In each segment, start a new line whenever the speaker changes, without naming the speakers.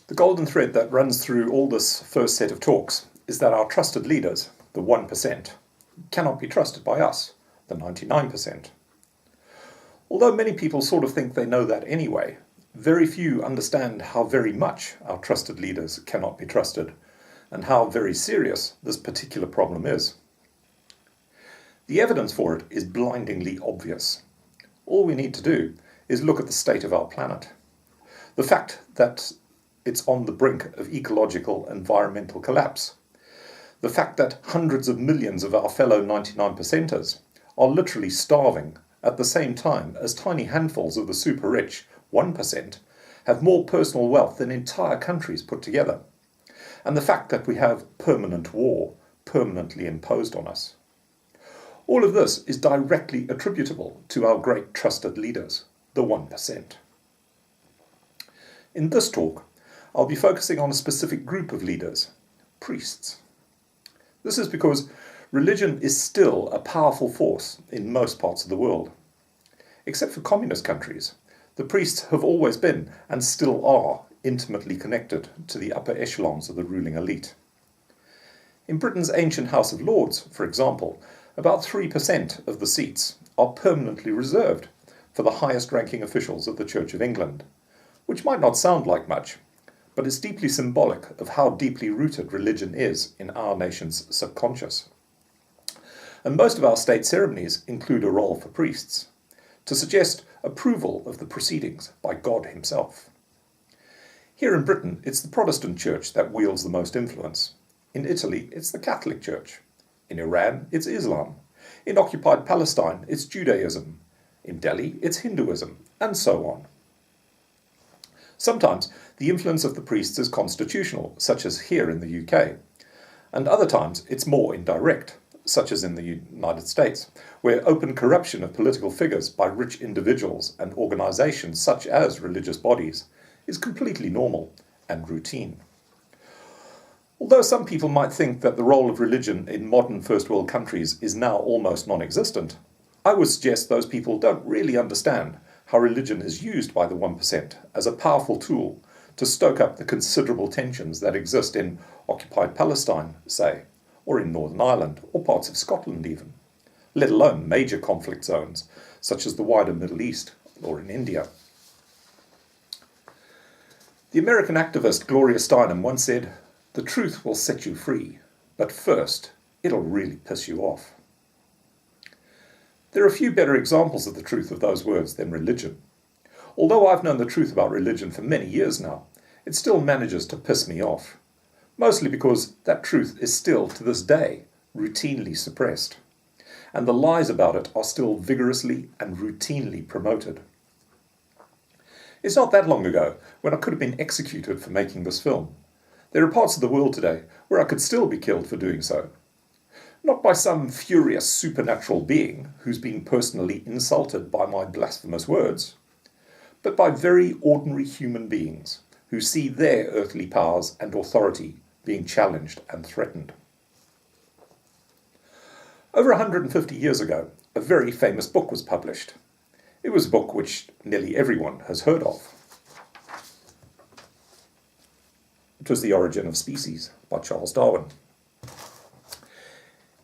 The golden thread that runs through all this first set of talks is that our trusted leaders, the 1%, cannot be trusted by us, the 99%. Although many people sort of think they know that anyway, very few understand how very much our trusted leaders cannot be trusted and how very serious this particular problem is. The evidence for it is blindingly obvious. All we need to do is look at the state of our planet. The fact that it's on the brink of ecological and environmental collapse. The fact that hundreds of millions of our fellow 99%ers are literally starving at the same time as tiny handfuls of the super-rich 1% have more personal wealth than entire countries put together. And the fact that we have permanent war permanently imposed on us. All of this is directly attributable to our great trusted leaders, the 1%. In this talk, I'll be focusing on a specific group of leaders, priests. This is because religion is still a powerful force in most parts of the world. Except for communist countries, the priests have always been, and still are, intimately connected to the upper echelons of the ruling elite. In Britain's ancient House of Lords, for example, about 3% of the seats are permanently reserved for the highest-ranking officials of the Church of England, which might not sound like much, but it's deeply symbolic of how deeply rooted religion is in our nation's subconscious. And most of our state ceremonies include a role for priests, to suggest approval of the proceedings by God himself. Here in Britain, it's the Protestant Church that wields the most influence. In Italy, it's the Catholic Church. In Iran, it's Islam. In occupied Palestine, it's Judaism. In Delhi, it's Hinduism, and so on. Sometimes the influence of the priests is constitutional, such as here in the UK, and other times it's more indirect, such as in the United States, where open corruption of political figures by rich individuals and organisations such as religious bodies is completely normal and routine. Although some people might think that the role of religion in modern first world countries is now almost non-existent, I would suggest those people don't really understand how religion is used by the 1% as a powerful tool to stoke up the considerable tensions that exist in occupied Palestine, say, or in Northern Ireland, or parts of Scotland even, let alone major conflict zones, such as the wider Middle East, or in India. The American activist Gloria Steinem once said, "The truth will set you free, but first, it'll really piss you off." There are few better examples of the truth of those words than religion. Although I've known the truth about religion for many years now, it still manages to piss me off. Mostly because that truth is still, to this day, routinely suppressed. And the lies about it are still vigorously and routinely promoted. It's not that long ago when I could have been executed for making this film. There are parts of the world today where I could still be killed for doing so. Not by some furious supernatural being who's been personally insulted by my blasphemous words, but by very ordinary human beings who see their earthly powers and authority being challenged and threatened. Over 150 years ago, a very famous book was published. It was a book which nearly everyone has heard of. It was The Origin of Species by Charles Darwin.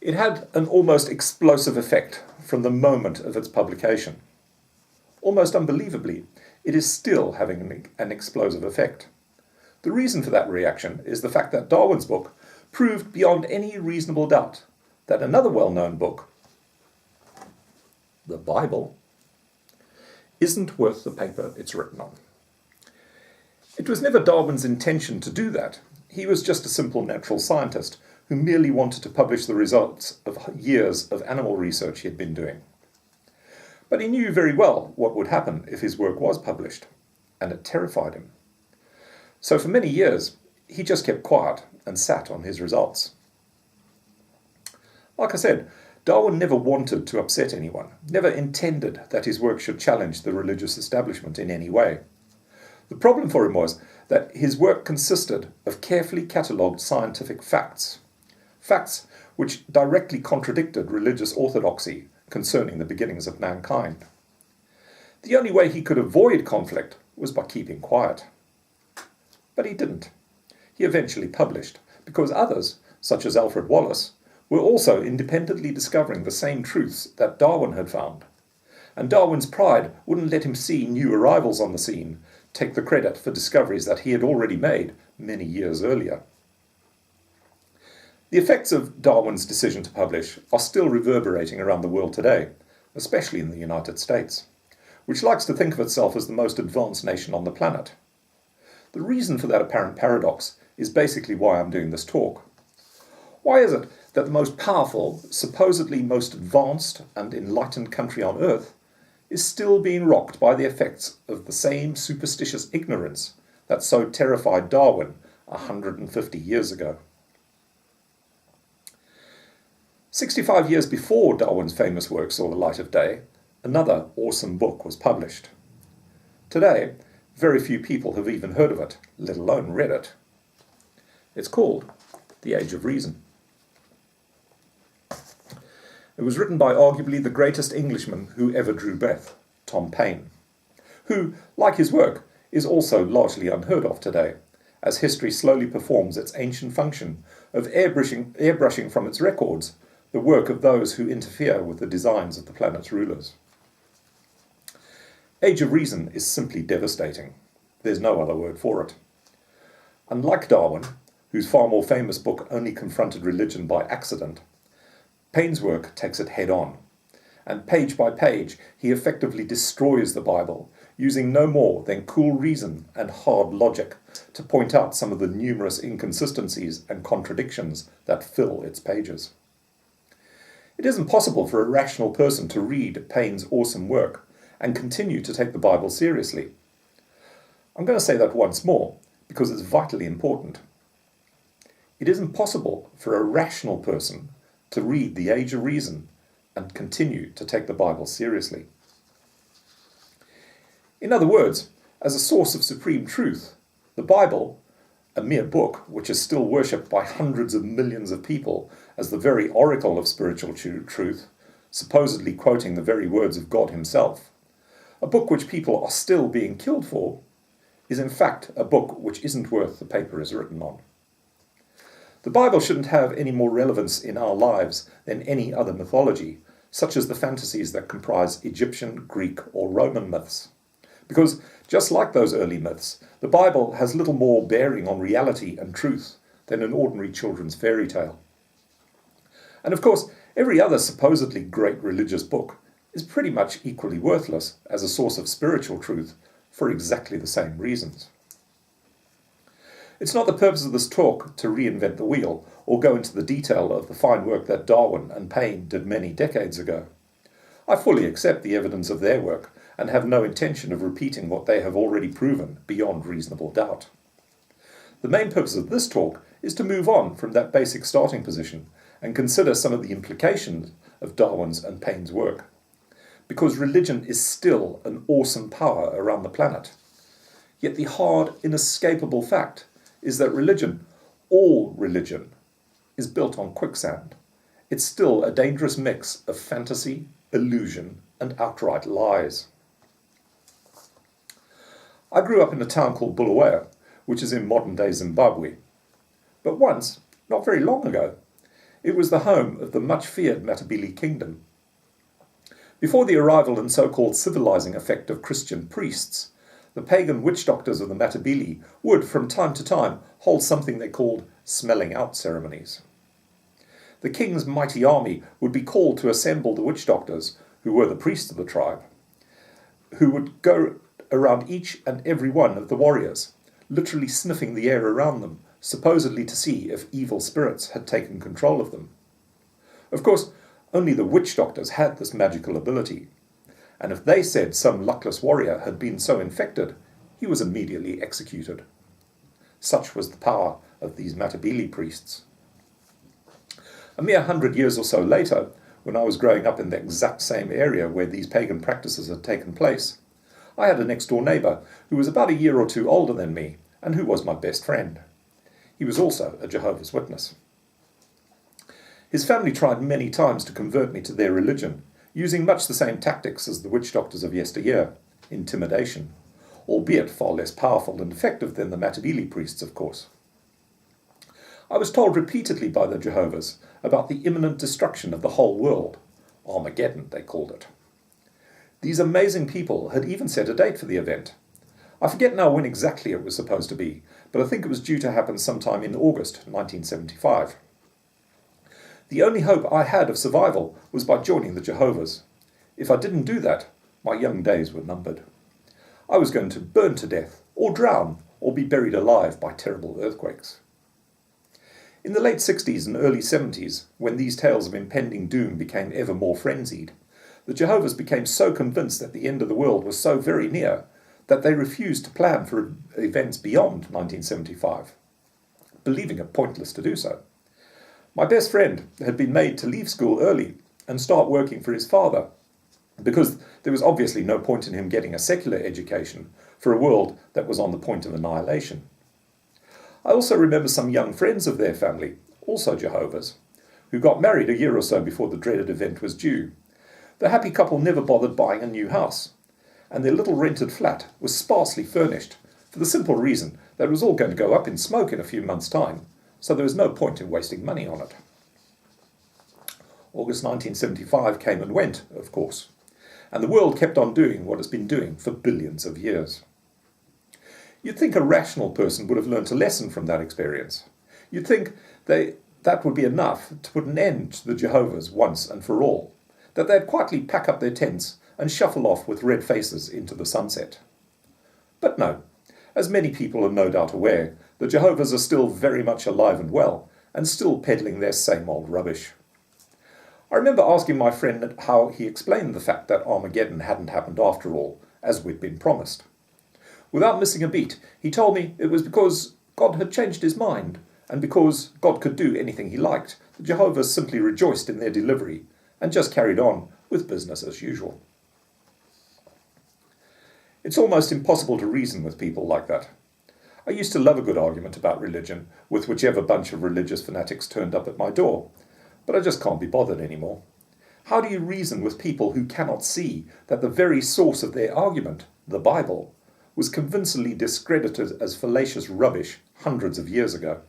It had an almost explosive effect from the moment of its publication. Almost unbelievably, it is still having an explosive effect. The reason for that reaction is the fact that Darwin's book proved beyond any reasonable doubt that another well-known book, the Bible, isn't worth the paper it's written on. It was never Darwin's intention to do that. He was just a simple natural scientist who merely wanted to publish the results of years of animal research he had been doing. But he knew very well what would happen if his work was published, and it terrified him. So for many years, he just kept quiet and sat on his results. Like I said, Darwin never wanted to upset anyone, never intended that his work should challenge the religious establishment in any way. The problem for him was that his work consisted of carefully catalogued scientific facts, facts which directly contradicted religious orthodoxy concerning the beginnings of mankind. The only way he could avoid conflict was by keeping quiet. But he didn't. He eventually published, because others, such as Alfred Wallace, were also independently discovering the same truths that Darwin had found. And Darwin's pride wouldn't let him see new arrivals on the scene take the credit for discoveries that he had already made many years earlier. The effects of Darwin's decision to publish are still reverberating around the world today, especially in the United States, which likes to think of itself as the most advanced nation on the planet. The reason for that apparent paradox is basically why I'm doing this talk. Why is it that the most powerful, supposedly most advanced and enlightened country on earth is still being rocked by the effects of the same superstitious ignorance that so terrified Darwin 150 years ago? 65 years before Darwin's famous work saw the light of day, another awesome book was published. Today, very few people have even heard of it, let alone read it. It's called The Age of Reason. It was written by arguably the greatest Englishman who ever drew breath, Tom Paine, who, like his work, is also largely unheard of today, as history slowly performs its ancient function of airbrushing from its records the work of those who interfere with the designs of the planet's rulers. Age of Reason is simply devastating. There's no other word for it. Unlike Darwin, whose far more famous book only confronted religion by accident, Paine's work takes it head on, and page by page he effectively destroys the Bible, using no more than cool reason and hard logic to point out some of the numerous inconsistencies and contradictions that fill its pages. It isn't possible for a rational person to read Paine's awesome work and continue to take the Bible seriously. I'm going to say that once more, because it's vitally important. It isn't possible for a rational person to read The Age of Reason and continue to take the Bible seriously. In other words, as a source of supreme truth, the Bible, a mere book which is still worshipped by hundreds of millions of people as the very oracle of spiritual truth, supposedly quoting the very words of God himself, a book which people are still being killed for, is in fact a book which isn't worth the paper it's written on. The Bible shouldn't have any more relevance in our lives than any other mythology, such as the fantasies that comprise Egyptian, Greek, or Roman myths. Because, just like those early myths, the Bible has little more bearing on reality and truth than an ordinary children's fairy tale. And of course, every other supposedly great religious book is pretty much equally worthless as a source of spiritual truth for exactly the same reasons. It's not the purpose of this talk to reinvent the wheel or go into the detail of the fine work that Darwin and Paine did many decades ago. I fully accept the evidence of their work and have no intention of repeating what they have already proven beyond reasonable doubt. The main purpose of this talk is to move on from that basic starting position and consider some of the implications of Darwin's and Paine's work. Because religion is still an awesome power around the planet. Yet the hard, inescapable fact is that religion, all religion, is built on quicksand. It's still a dangerous mix of fantasy, illusion, and outright lies. I grew up in a town called Bulawayo, which is in modern-day Zimbabwe. But once, not very long ago, it was the home of the much-feared Matabele kingdom. Before the arrival and so-called civilizing effect of Christian priests, the pagan witch doctors of the Matabele would, from time to time, hold something they called smelling out ceremonies. The king's mighty army would be called to assemble the witch doctors, who were the priests of the tribe, who would go around each and every one of the warriors, literally sniffing the air around them, supposedly to see if evil spirits had taken control of them. Of course, only the witch doctors had this magical ability, and if they said some luckless warrior had been so infected, he was immediately executed. Such was the power of these Matabele priests. A mere 100 years or so later, when I was growing up in the exact same area where these pagan practices had taken place, I had a next-door neighbour who was about a year or two older than me, and who was my best friend. He was also a Jehovah's Witness. His family tried many times to convert me to their religion, using much the same tactics as the witch doctors of yesteryear, intimidation, albeit far less powerful and effective than the Matabele priests, of course. I was told repeatedly by the Jehovah's about the imminent destruction of the whole world. Armageddon, they called it. These amazing people had even set a date for the event. I forget now when exactly it was supposed to be, but I think it was due to happen sometime in August 1975. The only hope I had of survival was by joining the Jehovah's. If I didn't do that, my young days were numbered. I was going to burn to death, or drown, or be buried alive by terrible earthquakes. In the late 60s and early 70s, when these tales of impending doom became ever more frenzied, the Jehovah's became so convinced that the end of the world was so very near that they refused to plan for events beyond 1975, believing it pointless to do so. My best friend had been made to leave school early and start working for his father, because there was obviously no point in him getting a secular education for a world that was on the point of annihilation. I also remember some young friends of their family, also Jehovah's, who got married a year or so before the dreaded event was due. The happy couple never bothered buying a new house, and their little rented flat was sparsely furnished, for the simple reason that it was all going to go up in smoke in a few months' time, so there was no point in wasting money on it. August 1975 came and went, of course, and the world kept on doing what it's been doing for billions of years. You'd think a rational person would have learnt a lesson from that experience. You'd think that would be enough to put an end to the Jehovah's once and for all, that they'd quietly pack up their tents and shuffle off with red faces into the sunset. But no, as many people are no doubt aware, the Jehovah's are still very much alive and well, and still peddling their same old rubbish. I remember asking my friend how he explained the fact that Armageddon hadn't happened after all, as we'd been promised. Without missing a beat, he told me it was because God had changed his mind, and because God could do anything he liked, the Jehovah's simply rejoiced in their delivery, and just carried on with business as usual. It's almost impossible to reason with people like that. I used to love a good argument about religion with whichever bunch of religious fanatics turned up at my door, but I just can't be bothered anymore. How do you reason with people who cannot see that the very source of their argument, the Bible, was convincingly discredited as fallacious rubbish hundreds of years ago?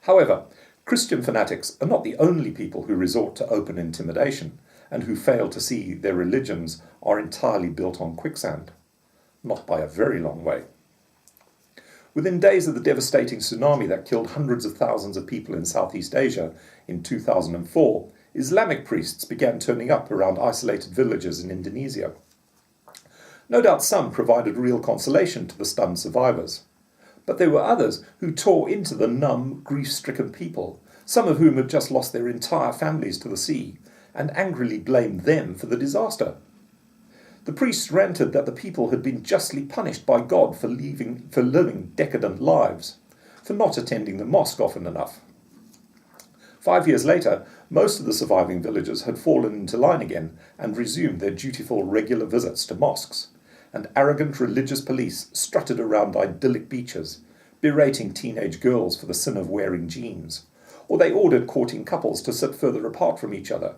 However, Christian fanatics are not the only people who resort to open intimidation and who fail to see their religions are entirely built on quicksand. Not by a very long way. Within days of the devastating tsunami that killed hundreds of thousands of people in Southeast Asia in 2004, Islamic priests began turning up around isolated villages in Indonesia. No doubt some provided real consolation to the stunned survivors, but there were others who tore into the numb, grief-stricken people, some of whom had just lost their entire families to the sea, and angrily blamed them for the disaster. The priests ranted that the people had been justly punished by God for living decadent lives, for not attending the mosque often enough. 5 years later, most of the surviving villagers had fallen into line again and resumed their dutiful regular visits to mosques, and arrogant religious police strutted around idyllic beaches, berating teenage girls for the sin of wearing jeans, or they ordered courting couples to sit further apart from each other,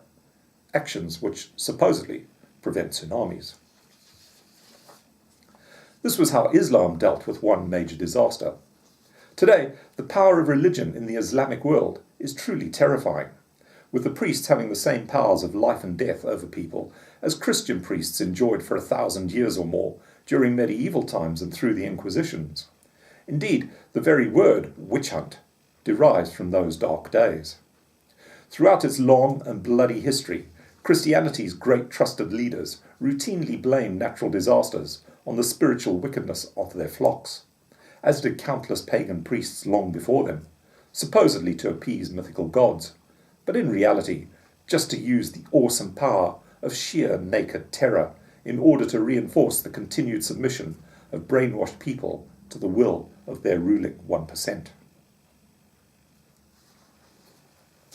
actions which supposedly prevent tsunamis. This was how Islam dealt with one major disaster. Today, the power of religion in the Islamic world is truly terrifying, with the priests having the same powers of life and death over people as Christian priests enjoyed for 1,000 years or more during medieval times and through the Inquisitions. Indeed, the very word witch hunt derives from those dark days. Throughout its long and bloody history, Christianity's great trusted leaders routinely blamed natural disasters on the spiritual wickedness of their flocks, as did countless pagan priests long before them, supposedly to appease mythical gods, but in reality just to use the awesome power of sheer naked terror in order to reinforce the continued submission of brainwashed people to the will of their ruling 1%.